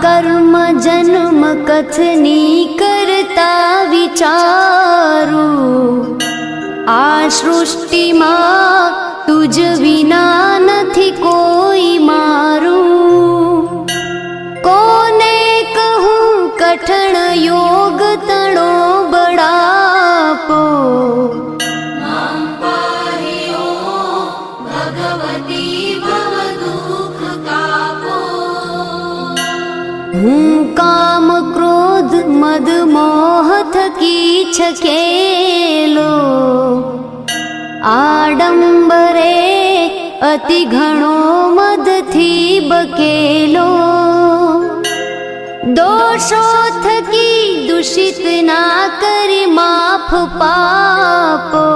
कर्म जन्म कथनी करता विचारू आ सृष्टि में तुझ विना नथी कोई मारू कोने कहूँ कठण योग तणो बड़ापो हूँ काम क्रोध मद मोह थकी छकेलो आडंबरे अति घणो मद थी बकेलो दोषो थकी दूषित ना करी माफ पापो